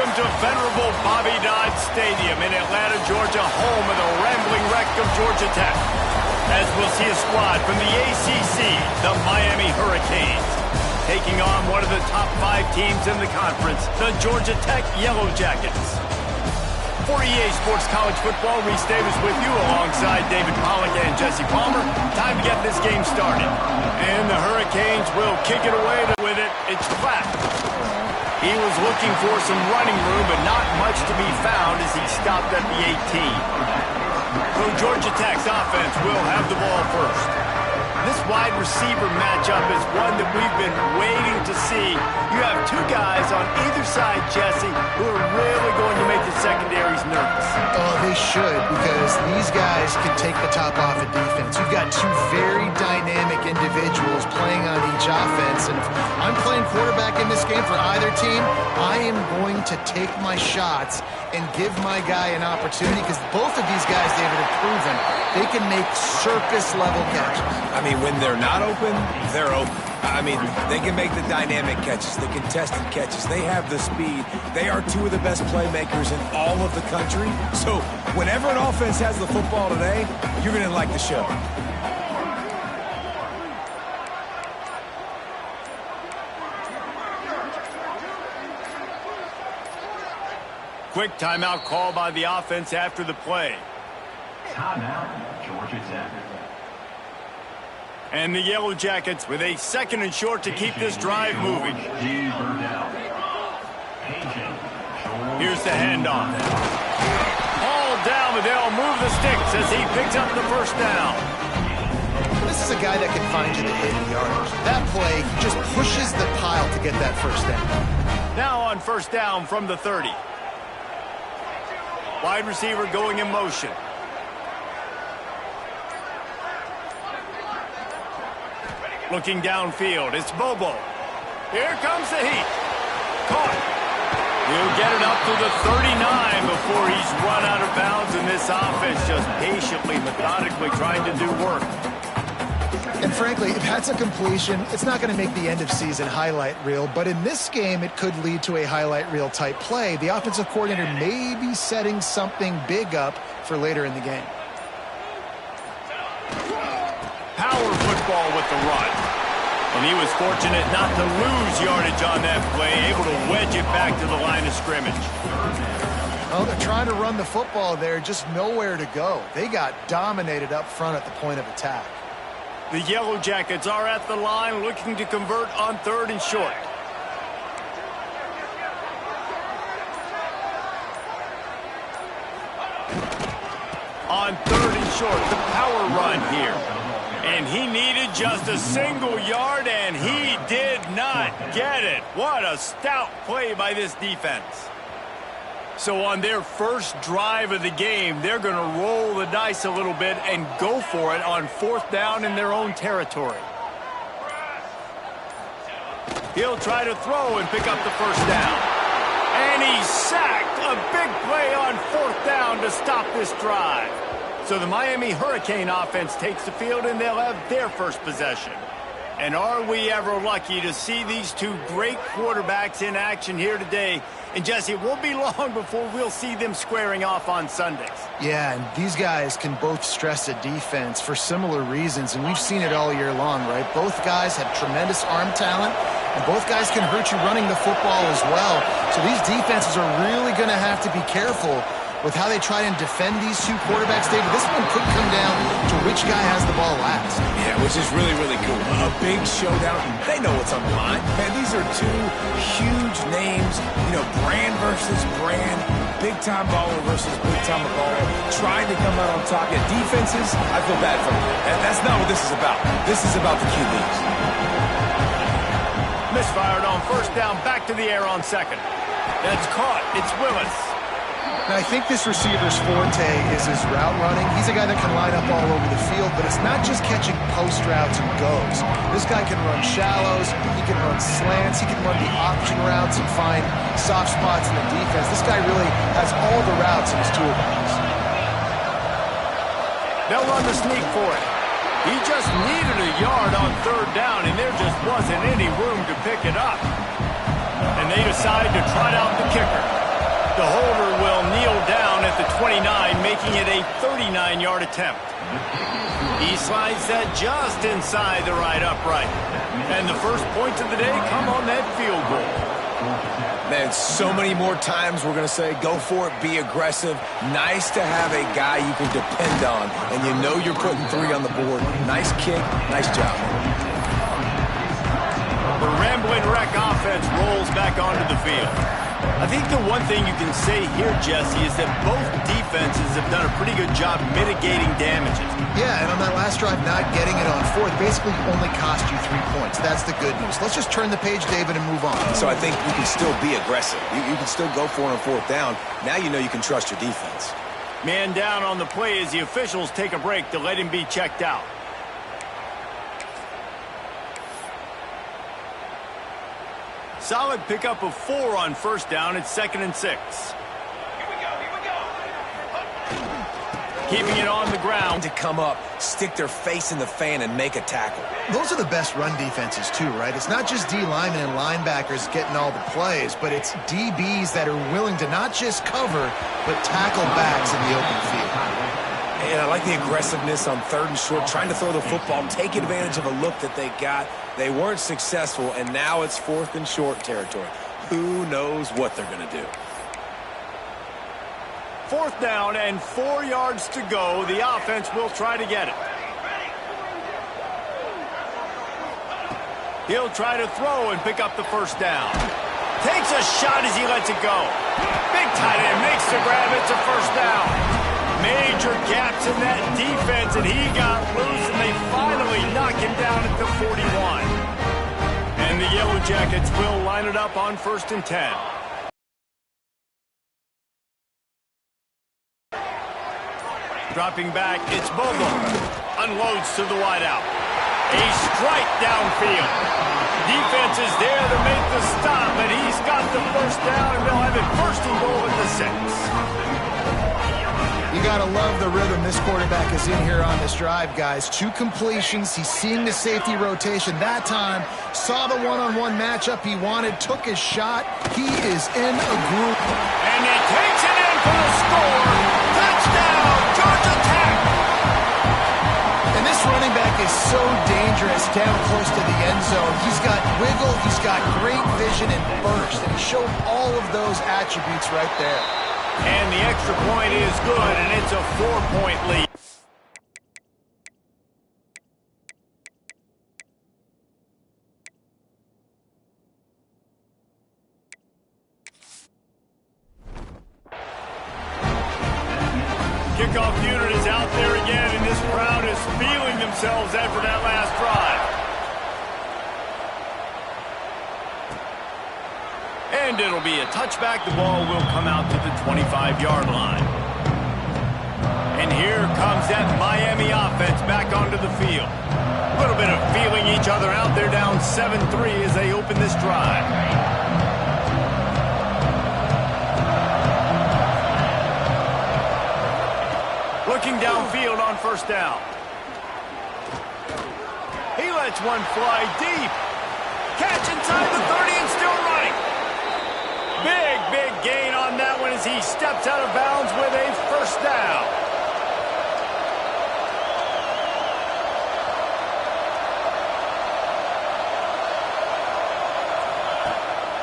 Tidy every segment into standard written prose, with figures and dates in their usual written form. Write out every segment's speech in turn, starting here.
Welcome to venerable Bobby Dodd Stadium in Atlanta, Georgia, home of the rambling wreck of Georgia Tech. As we'll see a squad from the ACC, the Miami Hurricanes, taking on one of the top 5 teams in the conference, the Georgia Tech Yellow Jackets. For EA Sports College Football, Reese Davis with you alongside David Pollack and Jesse Palmer. Time to get this game started. And the Hurricanes will kick it away with it. It's flat. He was looking for some running room, but not much to be found as he stopped at the 18. So Georgia Tech's offense will have the ball first. This wide receiver matchup is one that we've been waiting to see. You have 2 guys on either side, Jesse, who are really going to make the secondaries nervous. Oh, they should, because these guys can take the top off of defense. You've got 2 very dynamic individuals playing on each offense, and if I'm playing quarterback in this game for either team, I am going to take my shots and give my guy an opportunity, because both of these guys, David, have proven they can make circus-level catches. I mean, when they're not open, they're open. I mean, they can make the dynamic catches, the contested catches. They have the speed. They are 2 of the best playmakers in all of the country. So whenever an offense has the football today, you're going to like the show. Quick timeout call by the offense after the play. Timeout, Georgia Tech. And the Yellow Jackets with a 2nd and short to keep this drive moving. Here's the handoff. Ball down, but they'll move the sticks as he picks up the first down. This is a guy that can find you the hidden yardage. That play just pushes the pile to get that first down. Now on first down from the 30. Wide receiver going in motion. Looking downfield, it's Bobo. Here comes the heat. Caught. He'll get it up to the 39 before he's run out of bounds, and this offense just patiently, methodically trying to do work. And frankly, if that's a completion, it's not going to make the end-of-season highlight reel, but in this game, it could lead to a highlight reel type play. The offensive coordinator may be setting something big up for later in the game. Power football with the run. And he was fortunate not to lose yardage on that play, able to wedge it back to the line of scrimmage. Oh, they're trying to run the football there, just nowhere to go. They got dominated up front at the point of attack. The Yellow Jackets are at the line looking to convert on 3rd and short. On 3rd and short, the power run here. And he needed just a single yard, and he did not get it. What a stout play by this defense. So on their first drive of the game, they're going to roll the dice a little bit and go for it on 4th down in their own territory. He'll try to throw and pick up the first down. And he's sacked. A big play on 4th down to stop this drive. So the Miami Hurricane offense takes the field, and they'll have their first possession. And are we ever lucky to see these 2 great quarterbacks in action here today? And Jesse, it won't be long before we'll see them squaring off on Sundays. Yeah, and these guys can both stress a defense for similar reasons, and we've seen it all year long, right? Both guys have tremendous arm talent, and both guys can hurt you running the football as well. So these defenses are really going to have to be careful with how they try and defend these 2 quarterbacks, David. This one could come down to which guy has the ball last. Yeah, which is really, really cool. A big showdown. They know what's on the line. Man, these are 2 huge names. You know, brand versus brand. Big-time baller versus big-time baller. Trying to come out on top. Yeah, defenses, I feel bad for them. And that's not what this is about. This is about the QBs. Misfired on first down, back to the air on 2nd. That's caught. It's Willis. Now, I think this receiver's forte is his route running. He's a guy that can line up all over the field, but it's not just catching post routes and goes. This guy can run shallows, he can run slants, he can run the option routes and find soft spots in the defense. This guy really has all the routes in his toolbox. They'll run the sneak for it. He just needed a yard on 3rd down, and there just wasn't any room to pick it up. And they decide to trot out the kicker. The holder will kneel down at the 29, making it a 39-yard attempt. He slides that just inside the right upright. And the first points of the day come on that field goal. Man, so many more times we're going to say, go for it, be aggressive. Nice to have a guy you can depend on, and you know you're putting 3 on the board. Nice kick, nice job. The Rambling Wreck offense rolls back onto the field. I think the one thing you can say here, Jesse, is that both defenses have done a pretty good job mitigating damages. Yeah, and on that last drive, not getting it on 4th basically only cost you 3 points. That's the good news. Let's just turn the page, David, and move on. So I think you can still be aggressive. You can still go for it on 4th down. Now you know you can trust your defense. Man down on the play as the officials take a break to let him be checked out. Solid pickup of 4 on 1st down. It's 2nd and 6. Keeping it on the ground. To come up, stick their face in the fan, and make a tackle. Those are the best run defenses, too, right? It's not just D linemen and linebackers getting all the plays, but it's DBs that are willing to not just cover, but tackle backs in the open field. And I like the aggressiveness on 3rd and short, trying to throw the football, take advantage of a look that they got. They weren't successful, and now it's 4th and short territory. Who knows what they're going to do? 4th down and 4 yards to go. The offense will try to get it. He'll try to throw and pick up the 1st down. Takes a shot as he lets it go. Big tight end makes the grab. It's a 1st down. Major gaps in that defense, and he got loose, and they finally knock him down at the 41. And the Yellow Jackets will line it up on 1st and 10. Dropping back, it's Bobo. Unloads to the wideout. A strike downfield. Defense is there to make the stop, and he's got the 1st down, and they'll have it 1st and goal at the 6. You got to love the rhythm this quarterback is in here on this drive, guys. 2 completions. He's seeing the safety rotation that time. Saw the one-on-one matchup he wanted. Took his shot. He is in a group. And he takes it in for the score. Touchdown, Georgia Tech. And this running back is so dangerous down close to the end zone. He's got wiggle. He's got great vision and burst. And he showed all of those attributes right there. And the extra point is good, and it's a 4-point lead. Kickoff unit is out there again, and this crowd is feeling themselves after that last drive. And it'll be a touchback. The ball will come out to the 25-yard line. And here comes that Miami offense back onto the field. A little bit of feeling each other out. They're down 7-3 as they open this drive. Looking downfield on 1st down. He lets one fly deep. Catch inside the 30 and still running. Big gain on that one as he steps out of bounds with a 1st down.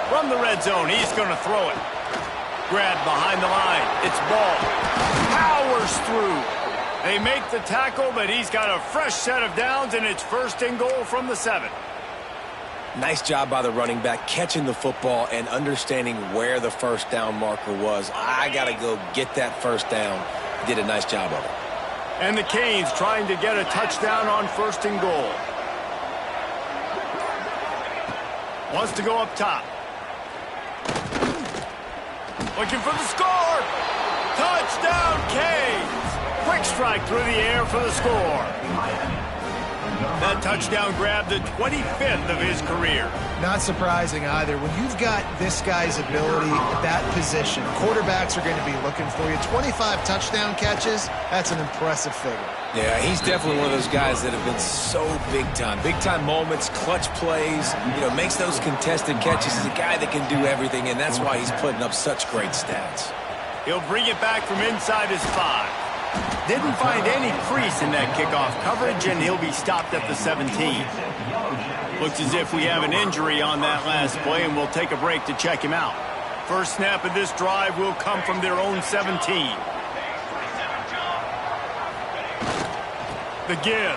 From the red zone, he's going to throw it. Grab behind the line. It's Ball. Powers through. They make the tackle, but he's got a fresh set of downs, and it's 1st and goal from the 7. Nice job by the running back, catching the football and understanding where the 1st down marker was. I got to go get that 1st down. Did a nice job of it. And the Canes trying to get a touchdown on 1st and goal. Wants to go up top. Looking for the score. Touchdown, Canes. Quick strike through the air for the score. That touchdown grabbed the 25th of his career. Not surprising either. When you've got this guy's ability at that position, quarterbacks are going to be looking for you. 25 touchdown catches, that's an impressive figure. Yeah, he's definitely one of those guys that have been so big time. Big time moments, clutch plays, makes those contested catches. He's a guy that can do everything, and that's why he's putting up such great stats. He'll bring it back from inside his 5. Didn't find any crease in that kickoff coverage, and he'll be stopped at the 17. Looks as if we have an injury on that last play, and we'll take a break to check him out. First snap of this drive will come from their own 17. The give.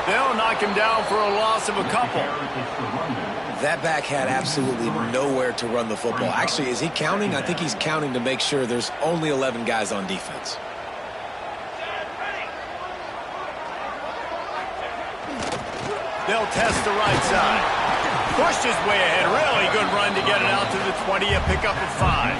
They'll knock him down for a loss of a couple. That back had absolutely nowhere to run the football. Actually, is he counting? I think he's counting to make sure there's only 11 guys on defense. They'll test the right side. Pushed his way ahead. Really good run to get it out to the 20, a pickup of 5.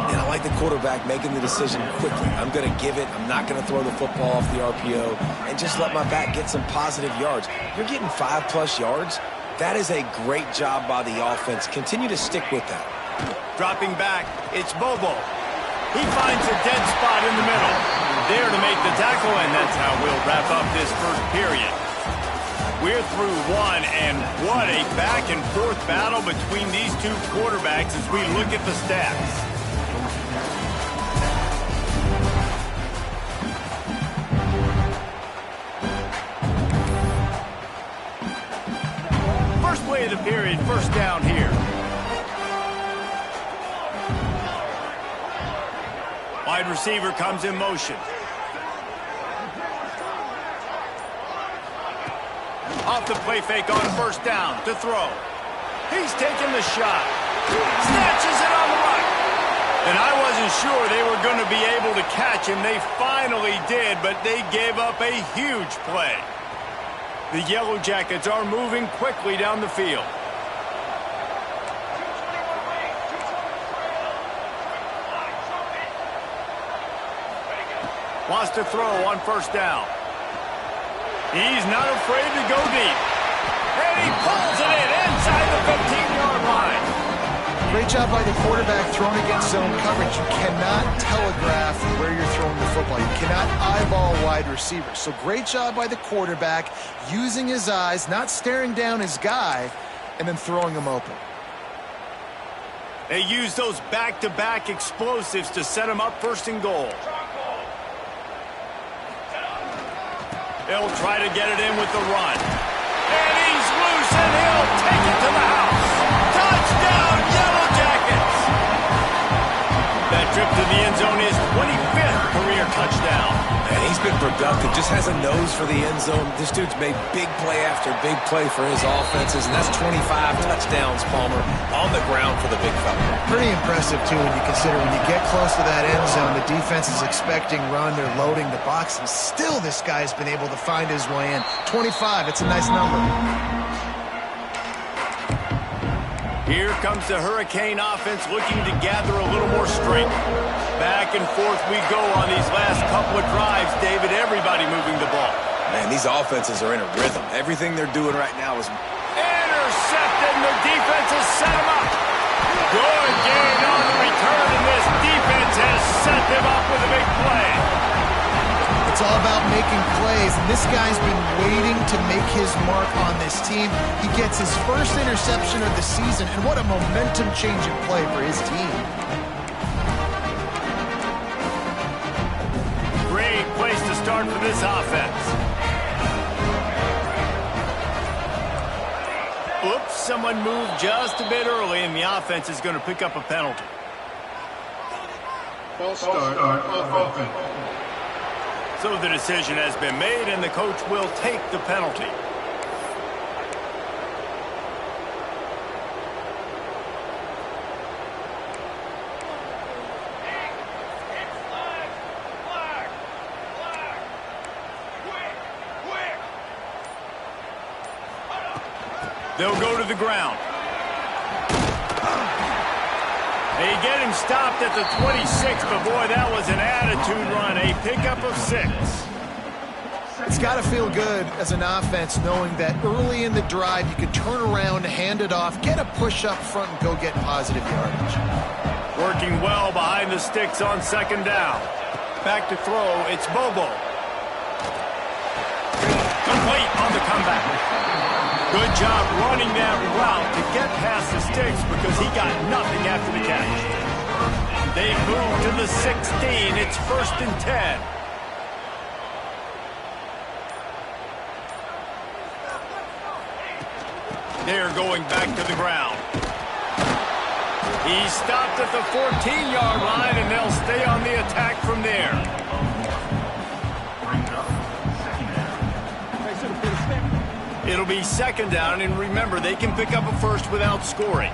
And I like the quarterback making the decision quickly. I'm going to give it. I'm not going to throw the football off the RPO and just let my back get some positive yards. You're getting 5+ yards. That is a great job by the offense. Continue to stick with that. Dropping back, it's Bobo. He finds a dead spot in the middle. There to make the tackle, and that's how we'll wrap up this first period. We're through one, and what a back-and-forth battle between these two quarterbacks as we look at the stats. First play of the period, first down here. Wide receiver comes in motion. Off the play fake on first down to throw. He's taking the shot. Snatches it on the right. And I wasn't sure they were going to be able to catch him. They finally did, but they gave up a huge play. The Yellow Jackets are moving quickly down the field. Wants to throw on first down. He's not afraid to go deep. And he pulls it in inside the 15-yard line. Great job by the quarterback throwing against zone coverage. You cannot telegraph where you're throwing the football. You cannot eyeball wide receivers. So great job by the quarterback using his eyes, not staring down his guy, and then throwing him open. They use those back-to-back explosives to set him up first and goal. They'll try to get it in with the run. And he's loose, and he'll take it to the house. Touchdown, Yellow Jackets! That trip to the end zone is 25th career touchdown. And he's been productive, just has a nose for the end zone. This dude's made big play after big play for his offenses, and that's 25 touchdowns, Palmer, on the ground for the big fella. Pretty impressive, too, when you consider when you get close to that end zone, the defense is expecting run, they're loading the box, and still this guy's been able to find his way in. 25, it's a nice number. Here comes the Hurricane offense looking to gather a little more strength. Back and forth we go on these last couple of drives, David. Everybody moving the ball. Man, these offenses are in a rhythm. Everything they're doing right now is... Intercepted, and the defense has set him up. Good gain on the return, and this defense has set them up with a big play. It's all about making plays, and this guy's been waiting to make his mark on this team. He gets his first interception of the season, and what a momentum-changing play for his team. Great place to start for this offense. Oops, someone moved just a bit early, and the offense is going to pick up a penalty. False start on offense. So the decision has been made, and the coach will take the penalty. They'll go to the ground. They get him stopped at the 26, but boy, that was an attitude run. A pickup of 6. It's got to feel good as an offense knowing that early in the drive you can turn around, hand it off, get a push up front, and go get positive yardage. Working well behind the sticks on second down. Back to throw, it's Bobo. Complete on the comeback. Good job running that route to get past the sticks because he got nothing after the catch. They move to the 16. It's 1st and 10. They're going back to the ground. He stopped at the 14-yard line, and they'll stay on the attack from there. It'll be 2nd down, and remember, they can pick up a first without scoring.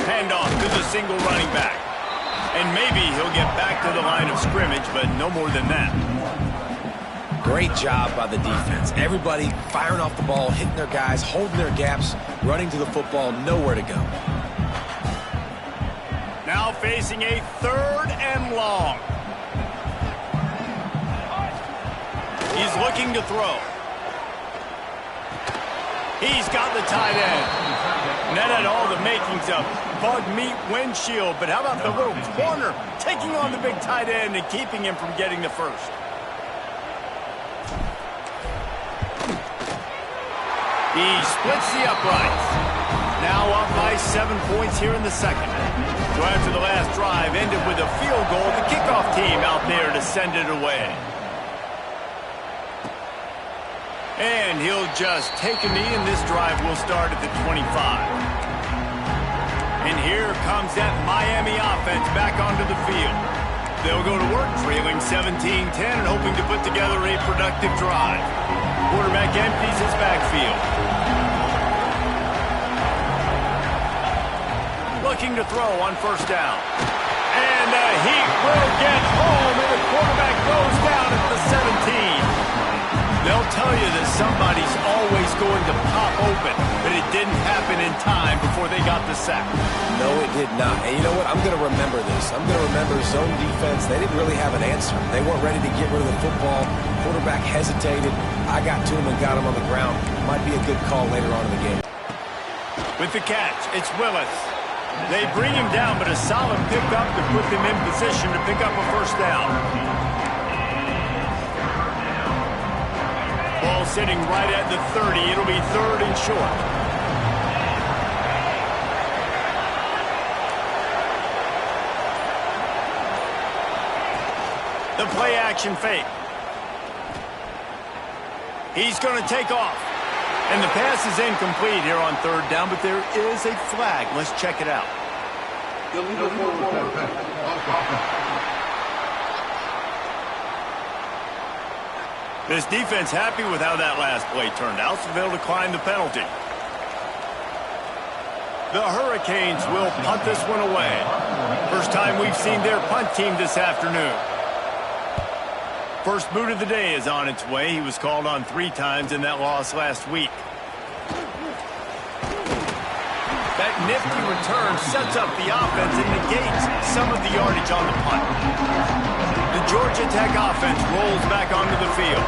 Handoff to the single running back. And maybe he'll get back to the line of scrimmage, but no more than that. Great job by the defense. Everybody firing off the ball, hitting their guys, holding their gaps, running to the football, nowhere to go. Now facing a 3rd and long. He's looking to throw. He's got the tight end. And that had all the makings of bug meat windshield, but how about the little corner taking on the big tight end and keeping him from getting the first? He splits the uprights. Now up by 7 points here in the second. So after the last drive ended with a field goal, the kickoff team out there to send it away. And he'll just take a knee, and this drive will start at the 25. And here comes that Miami offense back onto the field. They'll go to work trailing 17-10 and hoping to put together a productive drive. Quarterback empties his backfield. Looking to throw on 1st down. And he will get home, and the quarterback goes down at the 17. They'll tell you that somebody's always going to pop open, but it didn't happen in time before they got the sack. No, it did not. And you know what? I'm going to remember this. I'm going to remember zone defense. They didn't really have an answer. They weren't ready to get rid of the football. Quarterback hesitated. I got to him and got him on the ground. Might be a good call later on in the game. With the catch, it's Willis. They bring him down, but a solid pickup to put them in position to pick up a 1st down. Ball sitting right at the 30. It'll be 3rd and short. The play action fake. He's going to take off. And the pass is incomplete here on 3rd down, but there is a flag. Let's check it out. This defense happy with how that last play turned out, so they'll decline the penalty. The Hurricanes will punt this one away. First time we've seen their punt team this afternoon. First boot of the day is on its way. He was called on 3 times in that loss last week. That nifty return sets up the offense and negates some of the yardage on the punt. The Georgia Tech offense rolls back onto the field.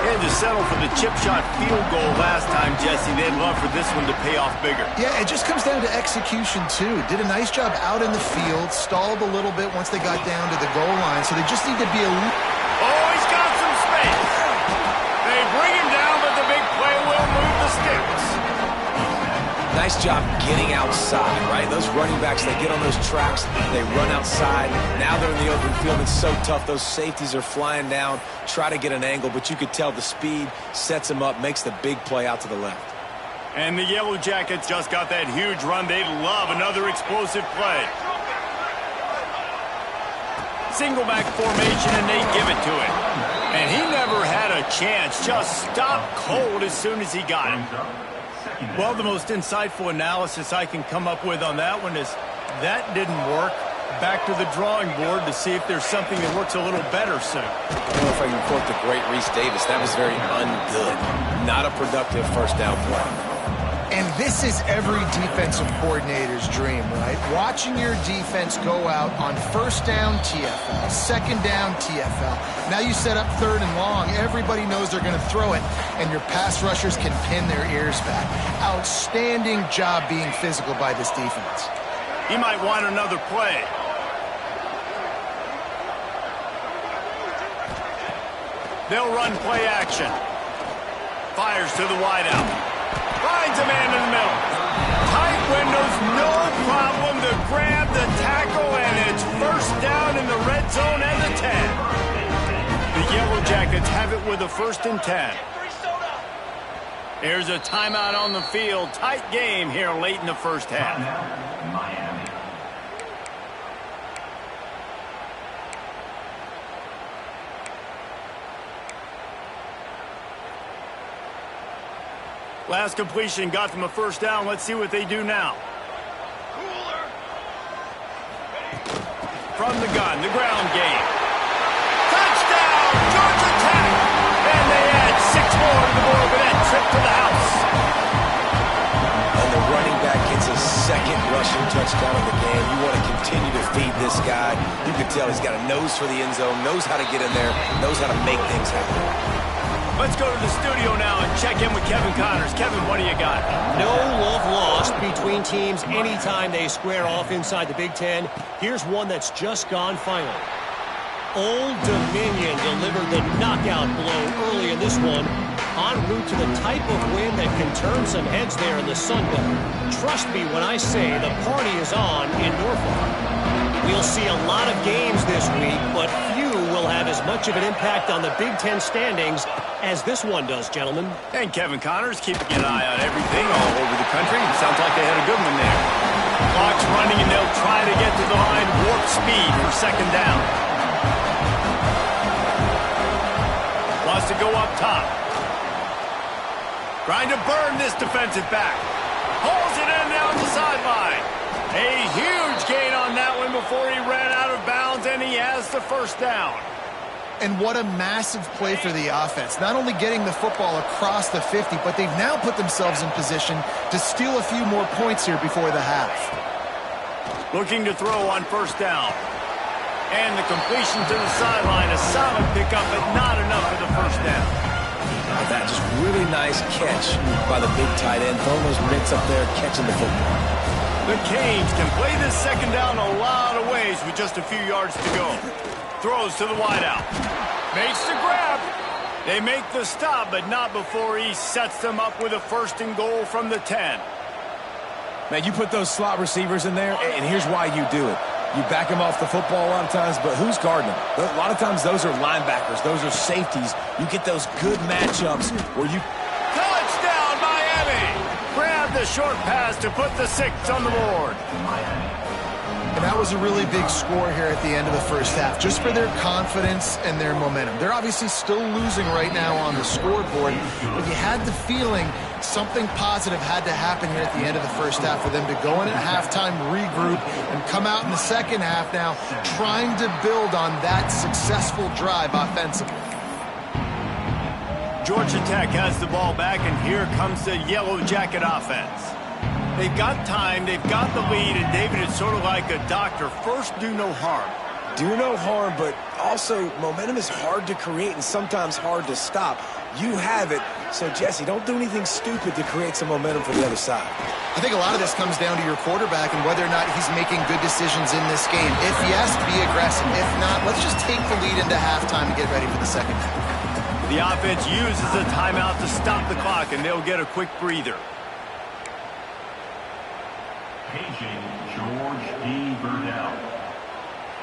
They had to settle for the chip shot field goal last time, Jesse. They'd love for this one to pay off bigger. Yeah, it just comes down to execution, too. Did a nice job out in the field, stalled a little bit once they got down to the goal line, so they just need to be a little... Oh, he's got some space. They bring him down, but the big play will move the sticks. Nice job getting outside, right? Those running backs, they get on those tracks, they run outside. Now they're in the open field. It's so tough. Those safeties are flying down, try to get an angle, but you could tell the speed sets them up, makes the big play out to the left. And the Yellow Jackets just got that huge run. They'd love another explosive play. Single back formation, and they give it to him. And he never had a chance. Just stopped cold as soon as he got him. Well, the most insightful analysis I can come up with on that one is that didn't work. Back to the drawing board to see if there's something that works a little better soon. I don't know if I can quote the great Reese Davis. That was very ungood. Not a productive 1st down play. And this is every defensive coordinator's dream, right? Watching your defense go out on first down, TFL, second down, TFL. Now you set up third and long. Everybody knows they're going to throw it, and your pass rushers can pin their ears back. Outstanding job being physical by this defense. He might want another play. They'll run play action. Fires to the wideout. Finds a man in the middle. Tight windows, no problem to grab the tackle, and it's first down in the red zone at the 10. The Yellow Jackets have it with a 1st and 10. Here's a timeout on the field. Tight game here late in the first half. Miami. Last completion got them a 1st down. Let's see what they do now. From the gun, the ground game. Touchdown, Georgia Tech! And they add 6 more to the board with that trip to the house. And the running back gets a 2nd rushing touchdown of the game. You want to continue to feed this guy. You can tell he's got a nose for the end zone, knows how to get in there, knows how to make things happen. Let's go to the studio now and check in with Kevin Connors. Kevin, what do you got? No love lost between teams anytime they square off inside the Big Ten. Here's one that's just gone final. Old Dominion delivered the knockout blow early in this one, en route to the type of win that can turn some heads there in the Sun Belt. Trust me when I say the party is on in Norfolk. We'll see a lot of games this week, but few will have as much of an impact on the Big Ten standings as this one does, gentlemen. And Kevin Connors keeping an eye on everything all over the country. Sounds like they had a good one there. Clock's running, and they'll try to get to the line warp speed for 2nd down. Wants to go up top. Trying to burn this defensive back. Pulls it in down the sideline. A huge gain on that one before he ran out of bounds, and he has the 1st down. And what a massive play for the offense. Not only getting the football across the 50, but they've now put themselves in position to steal a few more points here before the half. Looking to throw on 1st down. And the completion to the sideline, a solid pickup, but not enough for the 1st down. That just really nice catch by the big tight end. Throwing those mitts up there, catching the football. The Canes can play this 2nd down a lot of ways with just a few yards to go. Throws to the wideout. Makes the grab. They make the stop, but not before he sets them up with a 1st and goal from the 10. Man, you put those slot receivers in there, and here's why you do it. You back them off the football a lot of times, but who's guarding them? A lot of times those are linebackers. Those are safeties. You get those good matchups where you... Touchdown, Miami! Grab the short pass to put the 6 on the board. And that was a really big score here at the end of the first half, just for their confidence and their momentum. They're obviously still losing right now on the scoreboard, but you had the feeling something positive had to happen here at the end of the first half for them to go in at halftime, regroup, and come out in the second half now trying to build on that successful drive offensively. Georgia Tech has the ball back, and here comes the Yellow Jacket offense. They've got time, they've got the lead, and David, it's sort of like a doctor. First, do no harm. Do no harm, but also momentum is hard to create and sometimes hard to stop. You have it, so Jesse, don't do anything stupid to create some momentum for the other side. I think a lot of this comes down to your quarterback and whether or not he's making good decisions in this game. If yes, be aggressive. If not, let's just take the lead into halftime and get ready for the second half. The offense uses a timeout to stop the clock, and they'll get a quick breather. Paging George D. Burdell.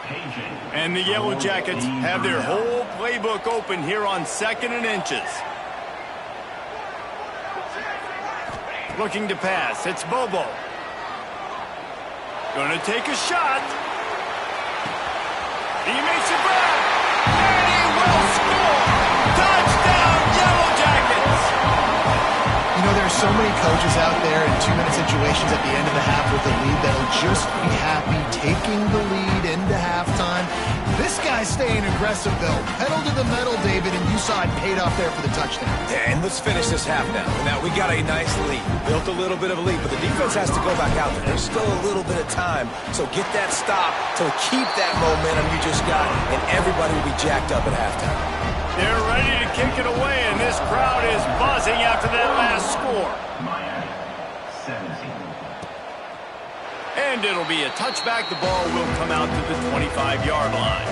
Paging. And the Yellow Jackets have their whole playbook open here on 2nd and inches. Looking to pass. It's Bobo. Gonna take a shot. He makes a grab. And he will score. Touchdown, Yellow Jackets. You know, there's so many coaches out there in 2-minute situations at the end of the half with the lead that'll just be happy taking the lead into halftime. This guy guys staying aggressive, though. Pedal to the metal, David, and you saw it paid off there for the touchdown. Yeah, and let's finish this half now. Now, we got a nice lead. Built a little bit of a lead, but the defense has to go back out there. There's still a little bit of time, so get that stop to keep that momentum you just got, and everybody will be jacked up at halftime. They're ready to kick it away, and this crowd is buzzing after that last score. Miami, 17. And it'll be a touchback. The ball will come out to the 25-yard line.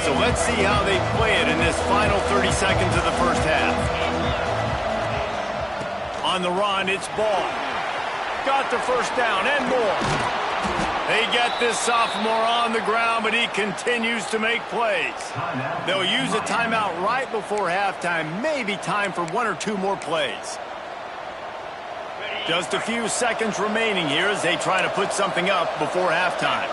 So let's see how they play it in this final 30 seconds of the first half. On the run, it's Ball. Got the first down and more. They get this sophomore on the ground, but he continues to make plays. They'll use a timeout right before halftime. Maybe time for one or two more plays. Just a few seconds remaining here as they try to put something up before halftime.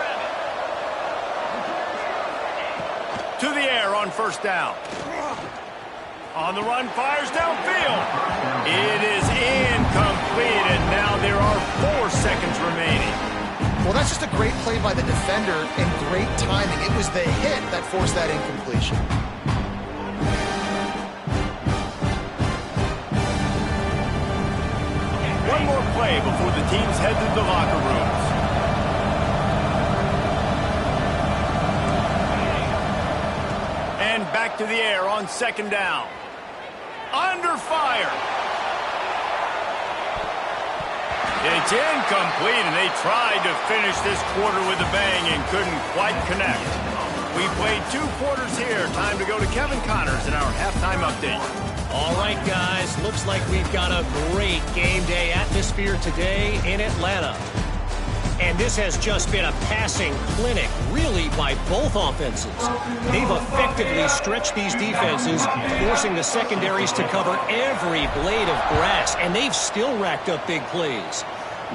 To the air on first down. On the run, fires downfield. It is incomplete, and now there are 4 seconds remaining. Well, that's just a great play by the defender and great timing. It was the hit that forced that incompletion. One more play before the teams head to the locker rooms. And back to the air on second down. Under fire. It's incomplete, and they tried to finish this quarter with a bang and couldn't quite connect. We played 2 quarters here. Time to go to Kevin Connors in our halftime update. All right, guys, looks like we've got a great game day atmosphere today in Atlanta. And this has just been a passing clinic, really, by both offenses. They've effectively stretched these defenses, forcing the secondaries to cover every blade of grass, and they've still racked up big plays.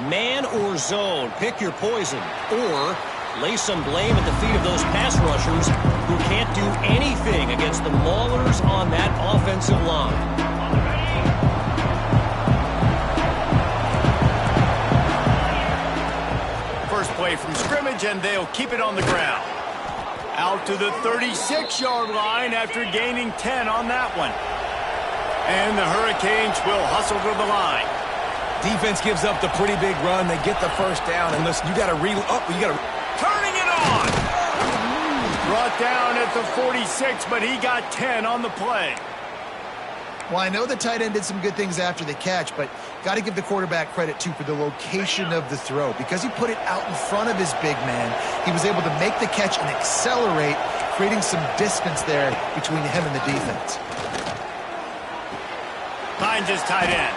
Man or zone, pick your poison, or lay some blame at the feet of those pass rushers who can't do anything against the maulers on that offensive line. First play from scrimmage, and they'll keep it on the ground. Out to the 36-yard line after gaining 10 on that one. And the Hurricanes will hustle to the line. Defense gives up the pretty big run. They get the first down, and listen, you got to turning it on. Brought down at the 46, but he got 10 on the play. Well, I know the tight end did some good things after the catch, but got to give the quarterback credit, too, for the location of the throw. Because he put it out in front of his big man, he was able to make the catch and accelerate, creating some distance there between him and the defense. Finds his tight end.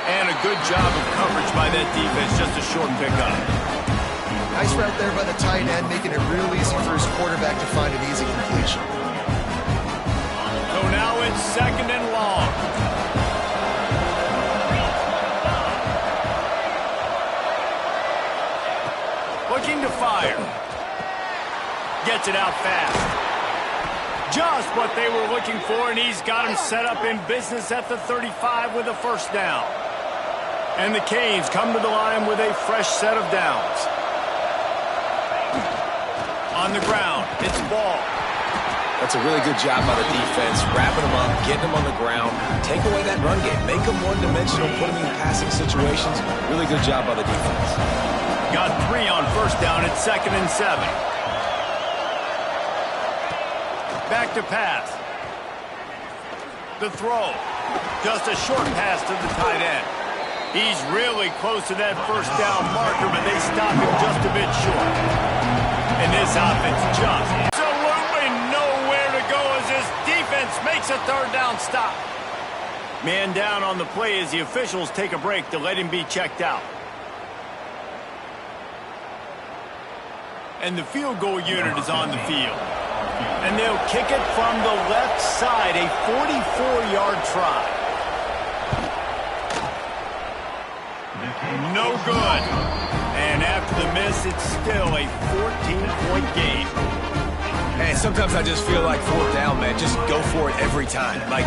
And a good job of coverage by that defense, just a short pickup. Nice route there by the tight end, making it real easy for his quarterback to find an easy completion. So now it's second and long. Looking to fire. Gets it out fast. Just what they were looking for, and he's got him set up in business at the 35 with a first down. And the Canes come to the line with a fresh set of downs. On the ground, it's Ball. That's a really good job by the defense, wrapping them up, getting them on the ground, take away that run game, make them one-dimensional, put them in passing situations. Really good job by the defense. Got 3 on first down at 2nd and 7. Back to pass. The throw. Just a short pass to the tight end. He's really close to that first down marker, but they stop him just a bit short. And this offense just absolutely nowhere to go as this defense makes a third down stop. Man down on the play as the officials take a break to let him be checked out. And the field goal unit is on the field. And they'll kick it from the left side, a 44-yard try. No good. And after the miss, it's still a 14-point game. And sometimes I just feel like fourth down, man, just go for it every time. Like,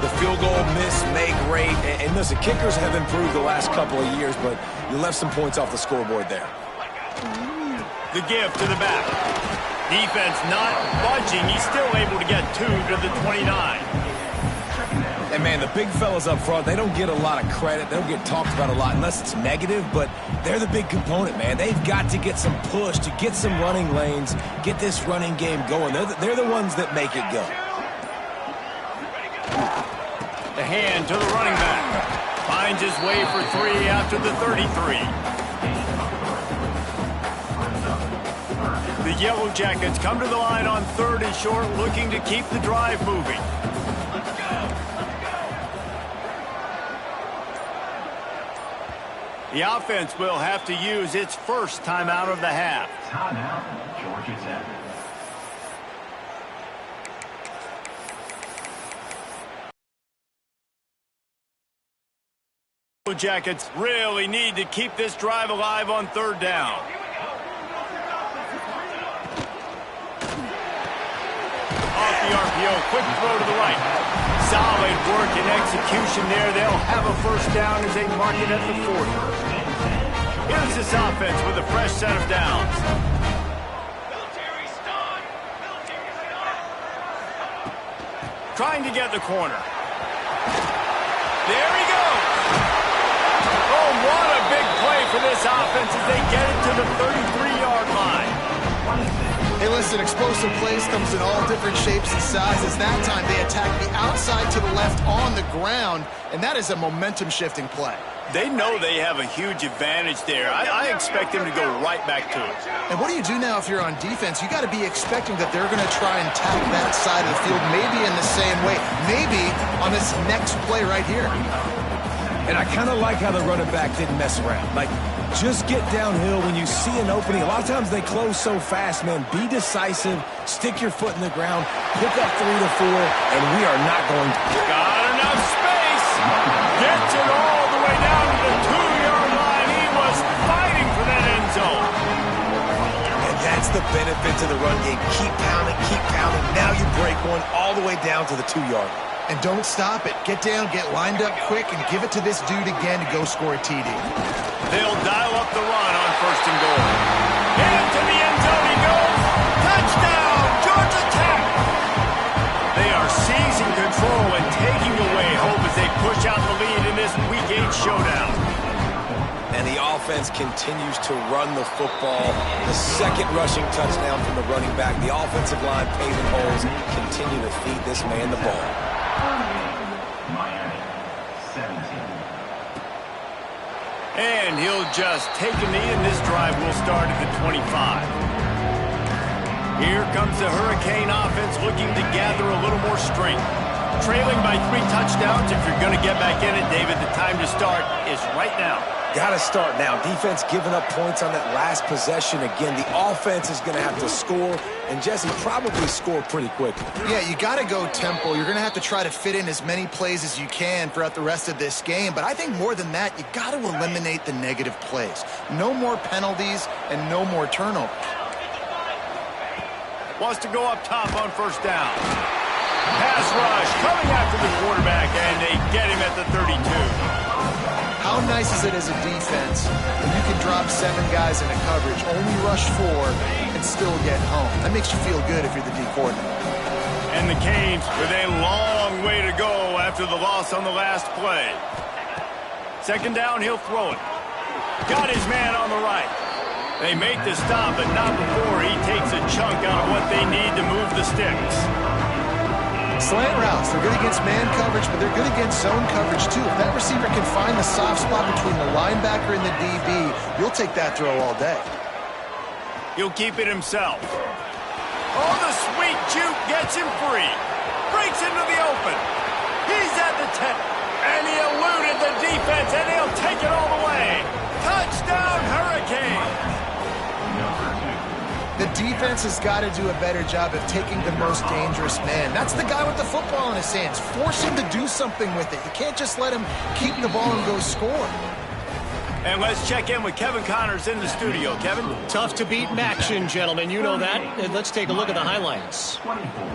the field goal miss, make great. And listen, kickers have improved the last couple of years, but you left some points off the scoreboard there. The give to the back. Defense not budging. He's still able to get 2 to the 29. And, man, the big fellas up front, they don't get a lot of credit. They don't get talked about a lot unless it's negative, but they're the big component, man. They've got to get some push, to get some running lanes, get this running game going. They're the ones that make it go. The hand to the running back. Finds his way for 3 after the 33. The Yellow Jackets come to the line on 3rd and short, looking to keep the drive moving. The offense will have to use its first timeout of the half. Timeout, Georgia Tech. Blue Jackets really need to keep this drive alive on 3rd down. Off the RPO, quick throw to the right. Solid work and execution there. They'll have a first down as they mark it at the 40. Here's this offense with a fresh set of downs. Trying to get the corner. There he goes. Oh, what a big play for this offense as they get it to the 33-yard line. Hey, listen, explosive plays comes in all different shapes and sizes. That time they attack the outside to the left on the ground, and that is a momentum-shifting play. They know they have a huge advantage there. I expect them to go right back to it. And what do you do now if you're on defense? You got to be expecting that they're going to try and attack that side of the field, maybe in the same way, maybe on this next play right here. And I kind of like how the running back didn't mess around. Like, just get downhill when you see an opening. A lot of times they close so fast, man. Be decisive, stick your foot in the ground, pick up 3 to 4, and we are not going to. Got enough space. Gets it all the way down to the 2-yard line. He was fighting for that end zone. And that's the benefit to the run game. Keep pounding, keep pounding. Now you break one all the way down to the 2-yard. And don't stop it. Get down, get lined up quick, and give it to this dude again to go score a TD. They'll dial up the run on 1st and goal. Into the end zone he goes. Touchdown, Georgia Tech. They are seizing control and taking away hope as they push out the lead in this Week 8 showdown. And the offense continues to run the football. The second rushing touchdown from the running back. The offensive line paving holes. Continue to feed this man the ball. Miami, 17. And he'll just take a knee, and this drive will start at the 25. Here comes the Hurricane offense looking to gather a little more strength. Trailing by 3 touchdowns. If you're going to get back in it, David, the time to start is right now. Got to start now. Defense giving up points on that last possession. Again, the offense is going to have to score, and Jesse probably score pretty quickly. Yeah, you got to go tempo. You're going to have to try to fit in as many plays as you can throughout the rest of this game. But I think more than that, you got to eliminate the negative plays. No more penalties and no more turnovers. Wants to go up top on 1st down. Pass rush coming after the quarterback, and they get him at the 32. How nice is it as a defense when you can drop 7 guys into coverage, only rush 4, and still get home? That makes you feel good if you're the D coordinator. And the Canes with a long way to go after the loss on the last play. 2nd down, he'll throw it. Got his man on the right. They make the stop, but not before he takes a chunk out of what they need to move the sticks. Slant routes, they're good against man coverage, but they're good against zone coverage too. If that receiver can find the soft spot between the linebacker and the DB, you'll take that throw all day. He'll keep it himself. Oh, the sweet juke gets him free. Breaks into the open. He's at the 10. And he eluded the defense, and he'll take it all the way. Touchdown, Hurricane. The defense has got to do a better job of taking the most dangerous man. That's the guy with the football in his hands. Force him to do something with it. You can't just let him keep the ball and go score. And let's check in with Kevin Connors in the studio. Kevin? Tough to beat Maction, gentlemen. You know that. And let's take a look at the highlights.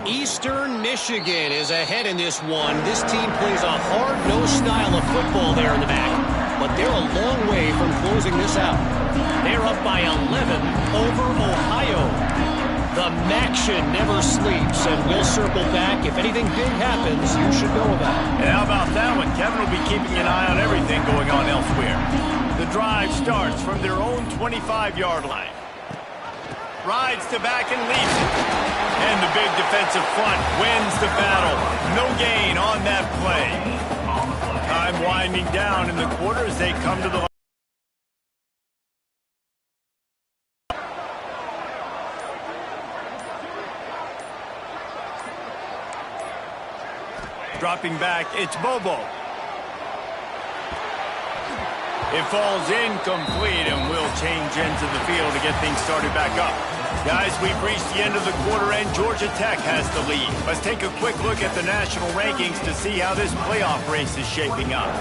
Eastern Michigan is ahead in this one. This team plays a hard-nosed style of football there in the back. But they're a long way from closing this out. They're up by 11 over Ohio. The Maction never sleeps, and we'll circle back. If anything big happens, you should know about it. And how about that one? Kevin will be keeping an eye on everything going on elsewhere. The drive starts from their own 25-yard line. Rides to back and leads it. And the big defensive front wins the battle. No gain on that play. Time winding down in the quarter as they come to the line. Dropping back, it's Bobo. It falls incomplete, and we'll change into the field to get things started back up. Guys, we've reached the end of the quarter, and Georgia Tech has the lead. Let's take a quick look at the national rankings to see how this playoff race is shaping up.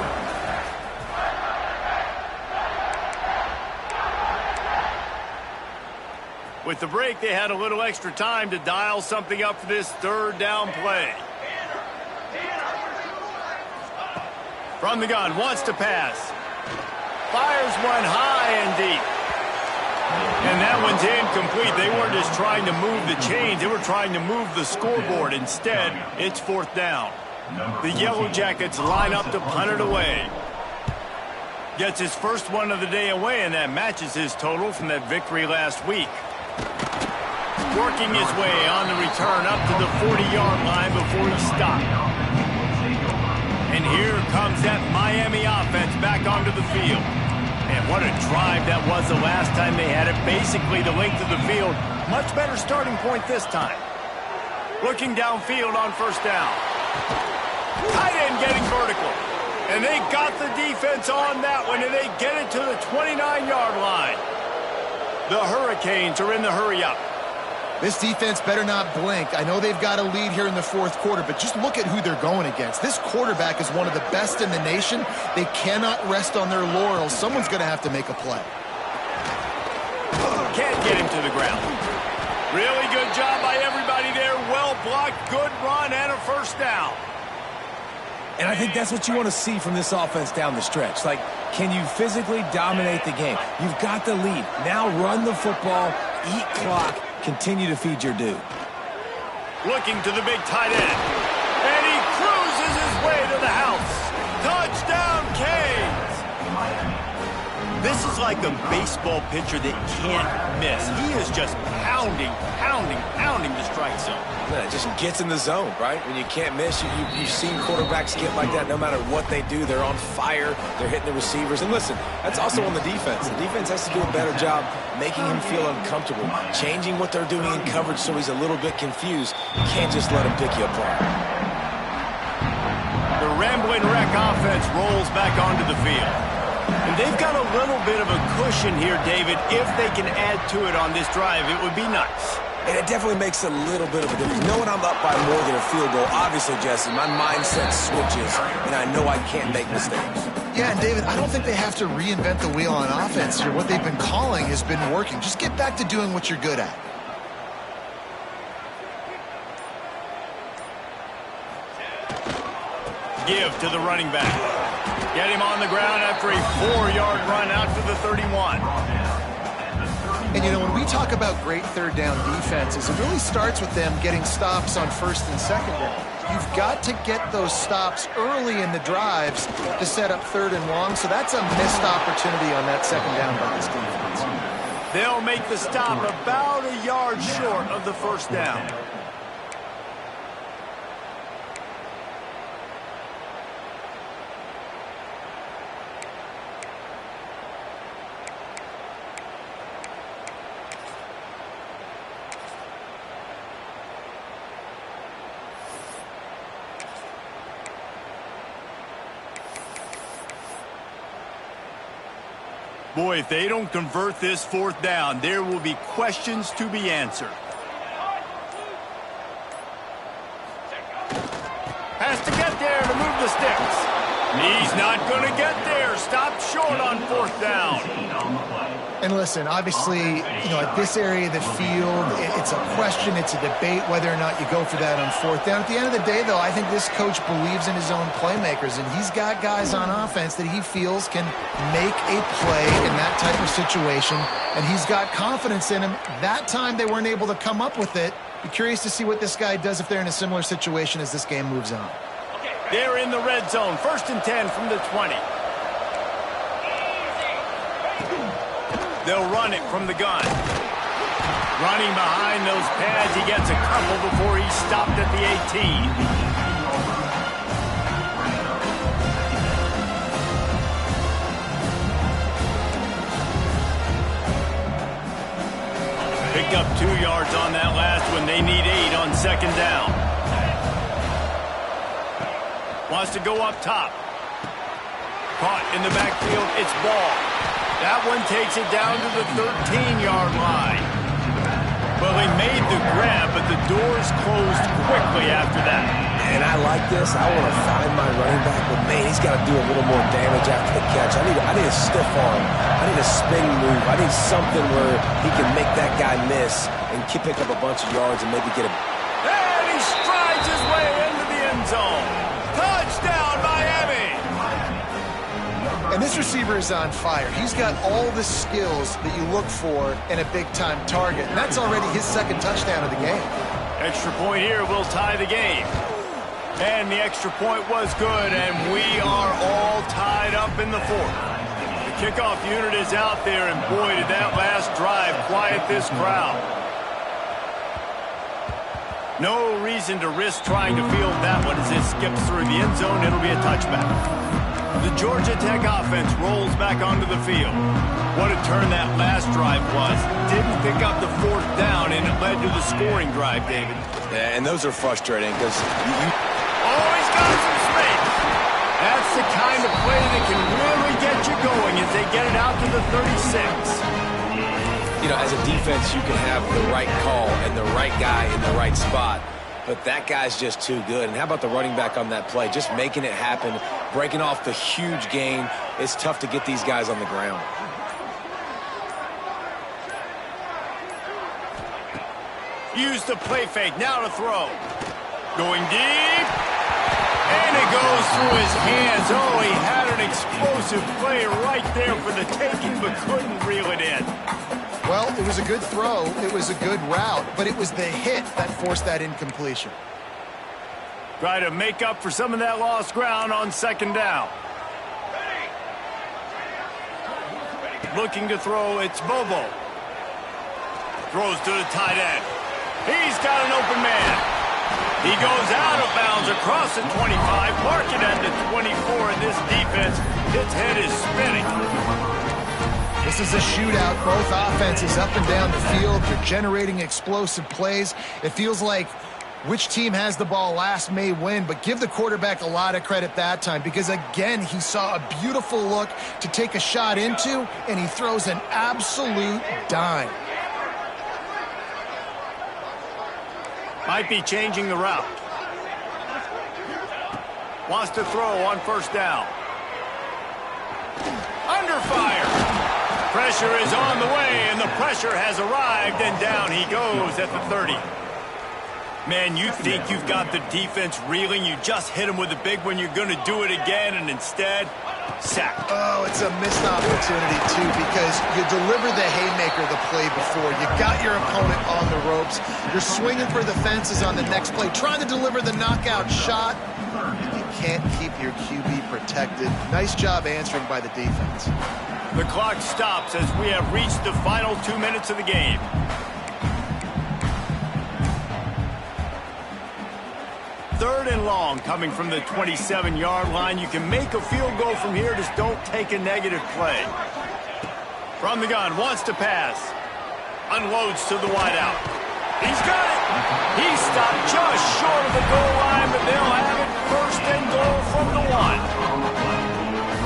With the break, they had a little extra time to dial something up for this third down play. From the gun, wants to pass. Fires one high and deep. And that one's incomplete. They weren't just trying to move the chains. They were trying to move the scoreboard. Instead, it's fourth down. The Yellow Jackets line up to punt it away. Gets his first one of the day away, and that matches his total from that victory last week. Working his way on the return up to the 40-yard line before he stopped. And here comes that Miami offense back onto the field. And what a drive that was the last time they had it, basically the length of the field. Much better starting point this time. Looking downfield on first down. Tight end getting vertical. And they got the defense on that one, and they get it to the 29-yard line. The Hurricanes are in the hurry-up. This defense better not blink. I know they've got a lead here in the fourth quarter, but just look at who they're going against. This quarterback is one of the best in the nation. They cannot rest on their laurels. Someone's going to have to make a play. Can't get him to the ground. Really good job by everybody there. Well blocked, good run, and a first down. And I think that's what you want to see from this offense down the stretch. Like, can you physically dominate the game? You've got the lead. Now run the football, eat clock, continue to feed your dude. Looking to the big tight end. And he cruises his way to the house. Touchdown, Canes! This is like a baseball pitcher that can't miss. He is just pounding the strike zone. Yeah, it just gets in the zone, right? When you can't miss, you've seen quarterbacks get like that no matter what they do. They're on fire. They're hitting the receivers. And listen, that's also on the defense. The defense has to do a better job making him feel uncomfortable, changing what they're doing in coverage so he's a little bit confused. You can't just let him pick you apart. The Rambling Wreck offense rolls back onto the field. And they've got a little bit of a cushion here, David. If they can add to it on this drive, it would be nice. And it definitely makes a little bit of a difference. Knowing I'm up by more than a field goal, obviously, Jesse, my mindset switches, and I know I can't make mistakes. Yeah, and David, I don't think they have to reinvent the wheel on offense here. What they've been calling has been working. Just get back to doing what you're good at. Give to the running back. Get him on the ground after a 4-yard run out to the 31. And, you know, when we talk about great third down defenses, it really starts with them getting stops on first and second down. You've got to get those stops early in the drives to set up third and long, so that's a missed opportunity on that second down by this defense. They'll make the stop about a yard short of the first down. Boy, if they don't convert this fourth down, there will be questions to be answered. Has to get there to move the sticks. He's not going to get there. Stopped short on 4th down. And listen, obviously, at this area of the field, it's a question, it's a debate whether or not you go for that on 4th down. At the end of the day, though, I think this coach believes in his own playmakers, and he's got guys on offense that he feels can make a play in that type of situation, and he's got confidence in him. That time they weren't able to come up with it. Be curious to see what this guy does if they're in a similar situation as this game moves on. They're in the red zone. 1st and 10 from the 20. They'll run it from the gun. Running behind those pads, he gets a couple before he's stopped at the 18. Picked up 2 yards on that last one. They need 8 on 2nd down. Wants to go up top. Caught in the backfield. It's ball. That one takes it down to the 13-yard line. Well, he made the grab, but the doors closed quickly after that. And I like this. I want to find my running back, but man, he's got to do a little more damage after the catch. I need a stiff arm. I need a spin move. I need something where he can make that guy miss and pick up a bunch of yards and maybe get a... And he strides his way into the end zone. Touchdown, Miami! And this receiver is on fire. He's got all the skills that you look for in a big-time target. And that's already his 2nd touchdown of the game. Extra point here will tie the game. And the extra point was good, and we are all tied up in the 4th. The kickoff unit is out there, and boy, did that last drive quiet this crowd. No reason to risk trying to field that one as it skips through the end zone. It'll be a touchback. The Georgia Tech offense rolls back onto the field. What a turn that last drive was. Didn't pick up the 4th down, and it led to the scoring drive, David. Yeah, and those are frustrating because Oh, he's got some space. That's the kind of play that can really get you going as they get it out to the 36. as a defense, you can have the right call and the right guy in the right spot. But that guy's just too good. And how about the running back on that play? Just making it happen, breaking off the huge gain. It's tough to get these guys on the ground. Use the play fake. Now to throw. Going deep. And it goes through his hands. Oh, he had an explosive play right there for the taking, but couldn't reel it in. Well, it was a good throw. It was a good route, but it was the hit that forced that incompletion. Try to make up for some of that lost ground on second down. Looking to throw, it's Bobo. Throws to the tight end. He's got an open man. He goes out of bounds across the 25, mark it at the 24, and this defense, its head is spinning. This is a shootout. Both offenses up and down the field. They're generating explosive plays. It feels like which team has the ball last may win, but give the quarterback a lot of credit that time because, again, he saw a beautiful look to take a shot into, and he throws an absolute dime. Might be changing the route. Wants to throw on first down. Under fire. Pressure is on the way, and the pressure has arrived, and down he goes at the 30. Man, you think you've got the defense reeling. You just hit him with a big one. You're going to do it again, and instead, sack. Oh, it's a missed opportunity, too, because you delivered the haymaker the play before. You got your opponent on the ropes. You're swinging for the fences on the next play, trying to deliver the knockout shot. You can't keep your QB protected. Nice job answering by the defense. The clock stops as we have reached the final 2 minutes of the game. Third and long coming from the 27-yard line. You can make a field goal from here, just don't take a negative play. From the gun, wants to pass. Unloads to the wideout. He's got it. He stopped just short of the goal line, but they'll have it first and goal from the 1.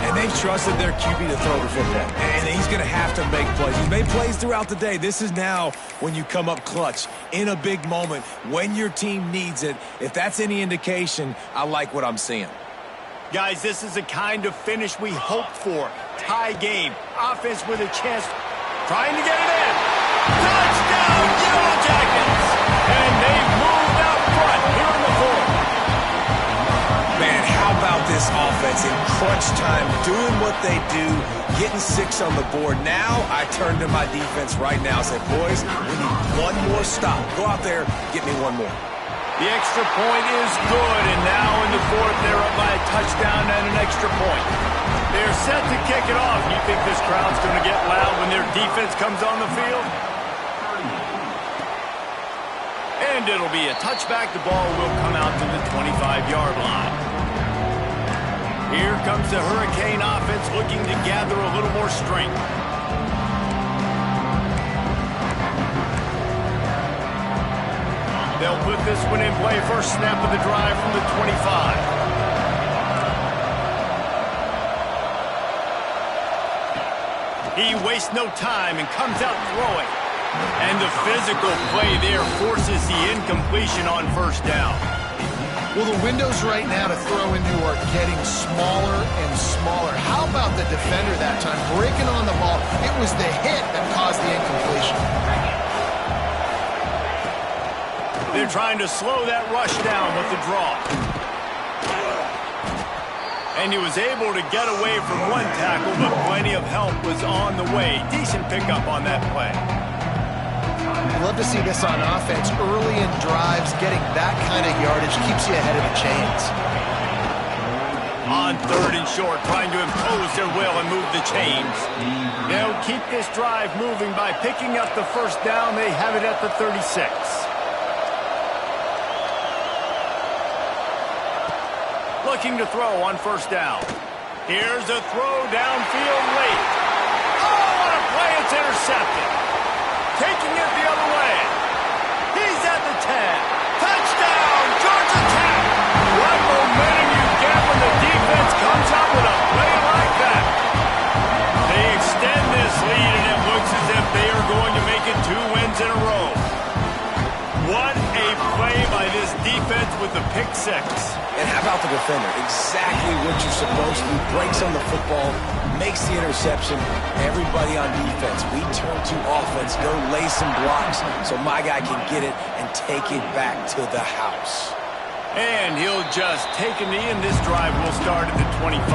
And they've trusted their QB to throw the football. And he's going to have to make plays. He's made plays throughout the day. This is now when you come up clutch in a big moment when your team needs it. If that's any indication, I like what I'm seeing. Guys, this is the kind of finish we hoped for. Tie game. Offense with a chance. Trying to get it in. Touchdown, Yellow Jackets! And they've moved out front here in the fourth. Man, how about this offense in crunch time, doing what they do, getting 6 on the board. Now I turn to my defense right now and say, boys, we need one more stop. Go out there, get me one more. The extra point is good, and now in the fourth, they're up by a touchdown and an extra point. They're set to kick it off. You think this crowd's going to get loud when their defense comes on the field? And it'll be a touchback. The ball will come out to the 25-yard line. Here comes the Hurricane offense looking to gather a little more strength. They'll put this one in play. First snap of the drive from the 25. He wastes no time and comes out throwing. And the physical play there forces the incompletion on first down. Well, the windows right now to throw into are getting smaller and smaller. How about the defender that time breaking on the ball? It was the hit that caused the incompletion. They're trying to slow that rush down with the draw. And he was able to get away from one tackle, but plenty of help was on the way. Decent pickup on that play. Love to see this on offense. Early in drives, getting that kind of yardage keeps you ahead of the chains. On third and short, trying to impose their will and move the chains. They'll keep this drive moving by picking up the first down. They have it at the 36. Looking to throw on first down. Here's a throw downfield late. Oh, what a play. It's intercepted. Taking it the other way. He's at the 10. Touchdown, Georgia Tech. What momentum you get when the defense comes out with a play like that. They extend this lead, and it looks as if they are going to make it 2 wins in a row. What a play by this defense with the pick 6. And how about the defender? Exactly what you're supposed to do. Breaks on the football, makes the interception. Everybody on defense, we turn to offense, go lay some blocks so my guy can get it and take it back to the house. And he'll just take a knee, and this drive will start at the 25.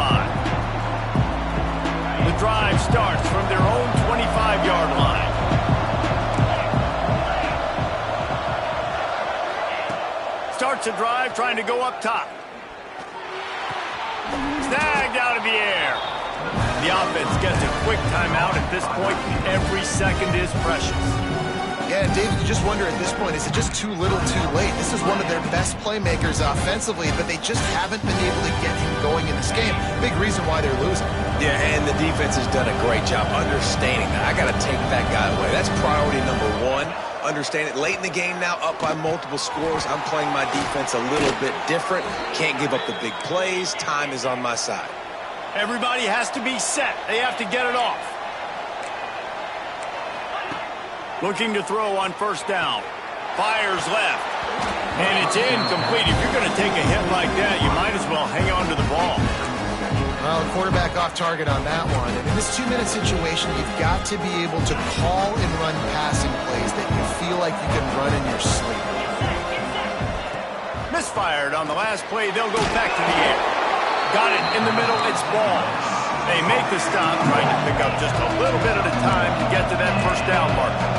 The drive starts from their own 25-yard line. Starts a drive trying to go up top. Snagged out of the air. The offense gets a quick timeout at this point. Every second is precious. Yeah, David, you just wonder at this point, is it just too little too late? This is one of their best playmakers offensively, but they just haven't been able to get him going in this game. Big reason why they're losing. Yeah, and the defense has done a great job understanding that. I got to take that guy away. That's priority number 1. Understand it. Late in the game now, up by multiple scores. I'm playing my defense a little bit different. Can't give up the big plays. Time is on my side. Everybody has to be set. They have to get it off. Looking to throw on first down. Fires left. And it's incomplete. If you're going to take a hit like that, you might as well hang on to the ball. Well, quarterback off target on that one. And in this 2-minute situation, you've got to be able to call and run passing plays that you feel like you can run in your sleep. Misfired on the last play. They'll go back to the air. Got it in the middle. It's ball. They make the stop, trying to pick up just a little bit at a time to get to that first down marker.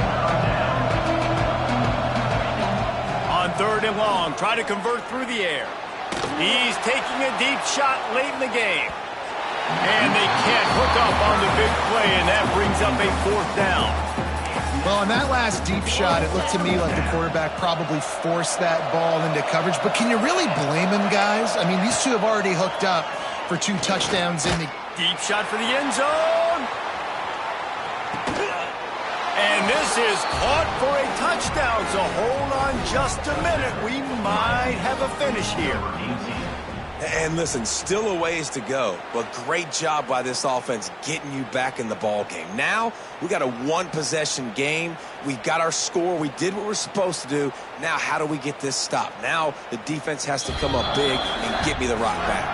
On third and long, try to convert through the air. He's taking a deep shot late in the game. And they can't hook up on the big play, and that brings up a 4th down. Well, on that last deep shot, it looked to me like the quarterback probably forced that ball into coverage. But can you really blame him, guys? I mean, these two have already hooked up for 2 touchdowns in the... Deep shot for the end zone. And this is caught for a touchdown, so hold on just a minute. We might have a finish here. And listen, still a ways to go, but great job by this offense getting you back in the ball game. Now, we got a 1-possession game. We got our score. We did what we're supposed to do. Now, how do we get this stopped? Now, the defense has to come up big and get me the rock back.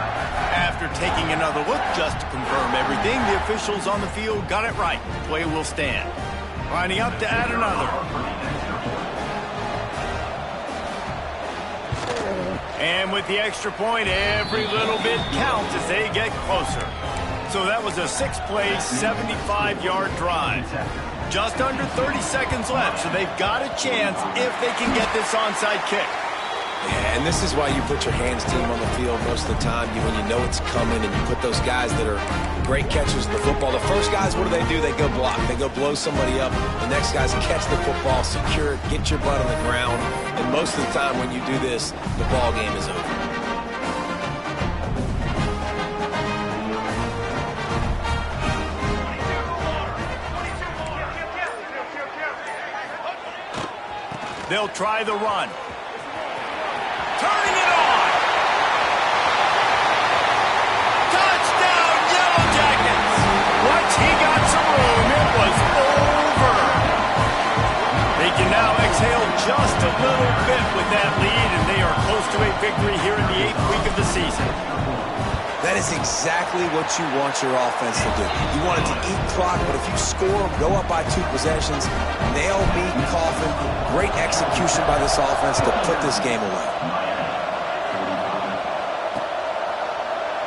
After taking another look just to confirm everything, the officials on the field got it right. Play will stand. Lining up to add another. And with the extra point, every little bit counts as they get closer. So that was a 6-play, 75-yard drive. Just under 30 seconds left, so they've got a chance if they can get this onside kick. Yeah, and this is why you put your hands team on the field most of the time. When you know it's coming and you put those guys that are great catchers of the football. The first guys, what do? They go block. They go blow somebody up. The next guys catch the football, secure it, get your butt on the ground. And most of the time when you do this, the ball game is over. They'll try the run. Turning it on. Touchdown, Yellow Jackets. Once he got some room, it was over. They can now exhale just a little bit with that lead, and they are close to a victory here in the 8th week of the season. That is exactly what you want your offense to do. You want it to eat clock, but if you score, go up by 2 possessions, nail, meet, and coffin. Great execution by this offense to put this game away.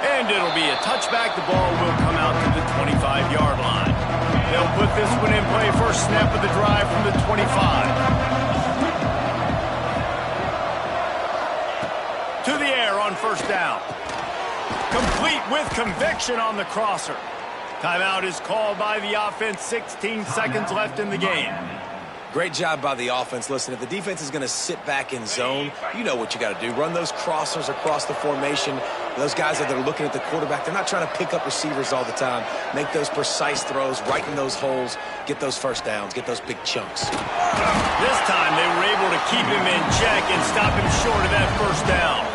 And it'll be a touchback. The ball will come out to the 25-yard line. They'll put this one in play. First snap of the drive from the 25. To the air on first down. Complete with conviction on the crosser. Timeout is called by the offense. 16 seconds left in the game. Great job by the offense. Listen, if the defense is going to sit back in zone, you know what you got to do. Run those crossers across the formation. Those guys that are looking at the quarterback, they're not trying to pick up receivers all the time. Make those precise throws, right in those holes, get those first downs, get those big chunks. This time they were able to keep him in check and stop him short of that first down.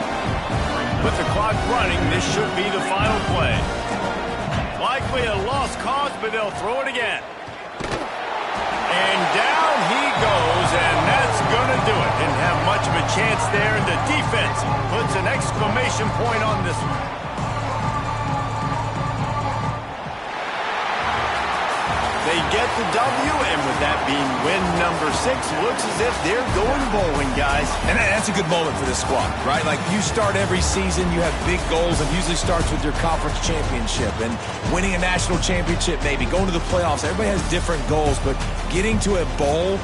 With the clock running, this should be the final play. Likely a lost cause, but they'll throw it again. And down he goes, and that's going to do it. Didn't have much of a chance there, and the defense puts an exclamation point on this one. They get the W, and with that being win number 6, looks as if they're going bowling, guys. And that's a good moment for this squad, right? Like, you start every season, you have big goals. It usually starts with your conference championship and winning a national championship, maybe going to the playoffs. Everybody has different goals, but getting to a bowl